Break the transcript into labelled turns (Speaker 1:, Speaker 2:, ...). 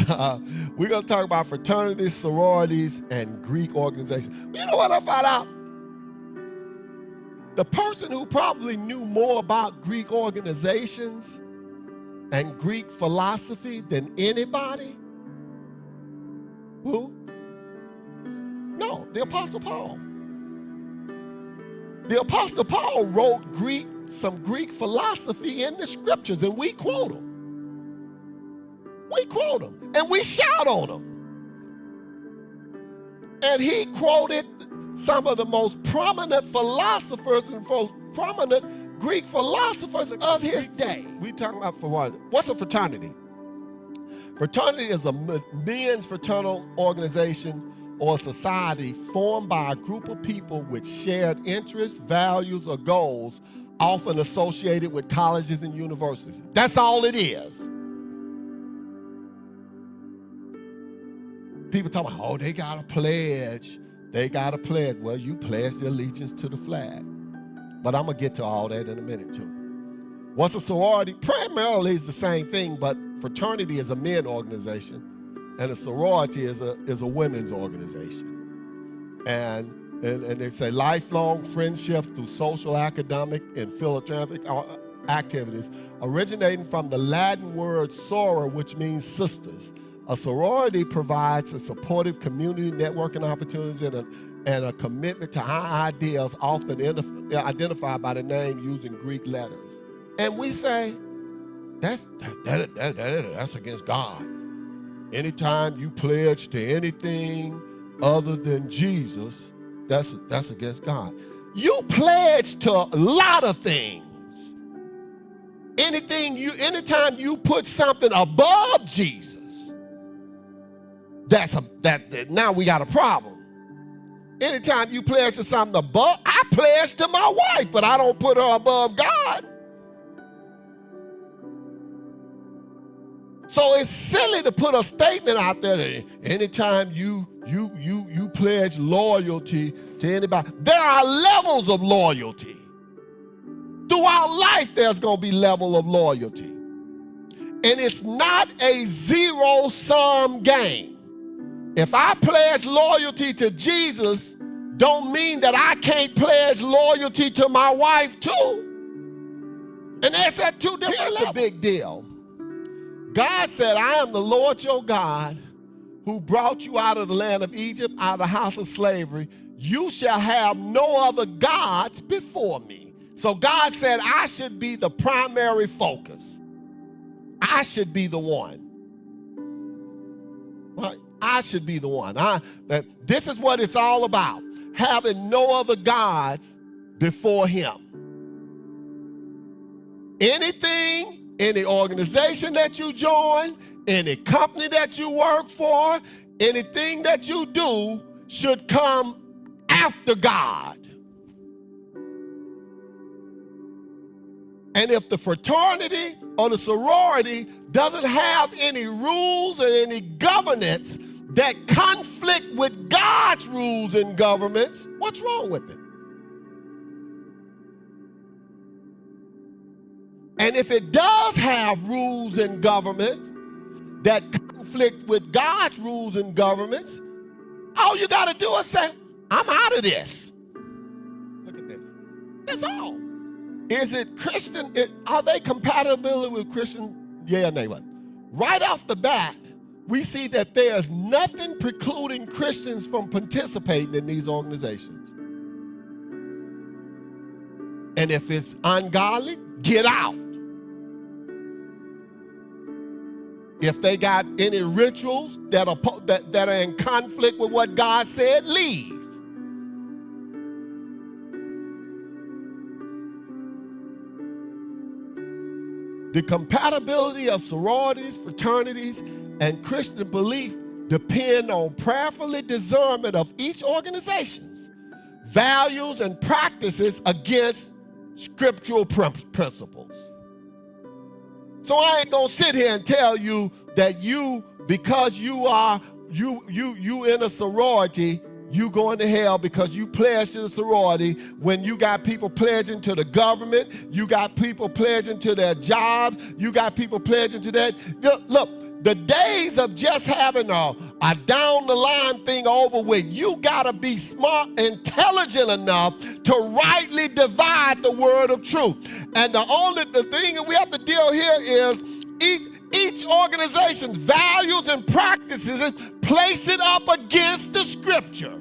Speaker 1: but we're going to talk about fraternities, sororities, and Greek organizations. You know what I found out? The person who probably knew more about Greek organizations and Greek philosophy than anybody, who? No, the Apostle Paul. The Apostle Paul wrote some Greek philosophy in the scriptures, and we quote them. We quote them, and we shout on them. And he quoted some of the most prominent philosophers and most prominent Greek philosophers of his day. We talking about what's a fraternity? Fraternity is a men's fraternal organization or society formed by a group of people with shared interests, values, or goals, often associated with colleges and universities. That's all it is. People talk about, oh, they got to pledge. They got to pledge. Well, you pledge the allegiance to the flag. But I'm going to get to all that in a minute, too. What's a sorority? Primarily is the same thing, but fraternity is a men's organization, and a sorority is a women's organization. And they say lifelong friendship through social, academic, and philanthropic activities, originating from the Latin word soror, which means sisters. A sorority provides a supportive community networking opportunities and a commitment to high ideals, often identified by the name using Greek letters. And we say, that's against God. Anytime you pledge to anything other than Jesus, that's against God. You pledge to a lot of things. Anytime you put something above Jesus, now we got a problem. Anytime you pledge to something above, I pledge to my wife, but I don't put her above God. So it's silly to put a statement out there that anytime you pledge loyalty to anybody, there are levels of loyalty. Throughout life, there's going to be level of loyalty. And it's not a zero-sum game. If I pledge loyalty to Jesus, don't mean that I can't pledge loyalty to my wife too. And that's at two different levels. Here's the big deal. God said, I am the Lord your God who brought you out of the land of Egypt, out of the house of slavery. You shall have no other gods before me. So God said I should be the primary focus. I should be the one. Right? I should be the one. This is what it's all about. Having no other gods before him. Anything, any organization that you join, any company that you work for, anything that you do should come after God. And if the fraternity or the sorority doesn't have any rules and any governance that conflict with God's rules and governments, what's wrong with it? And if it does have rules and governments that conflict with God's rules and governments, all you got to do is say, I'm out of this. Look at this. That's all. Is it Christian? Are they compatible with Christian? Yeah or nay? What? Right off the bat, we see that there's nothing precluding Christians from participating in these organizations. And if it's ungodly, get out. If they got any rituals that are in conflict with what God said, leave. The compatibility of sororities, fraternities, and Christian belief depend on prayerfully discernment of each organization's values and practices against scriptural principles. So I ain't gonna sit here and tell you that because you in a sorority, you going to hell because you pledged to the sorority when you got people pledging to the government, you got people pledging to their jobs, you got people pledging to that. Look, The days of just having a down the line thing over with. You gotta be smart, intelligent enough to rightly divide the word of truth. And the thing that we have to deal here is each organization's values and practices, place it up against the scripture.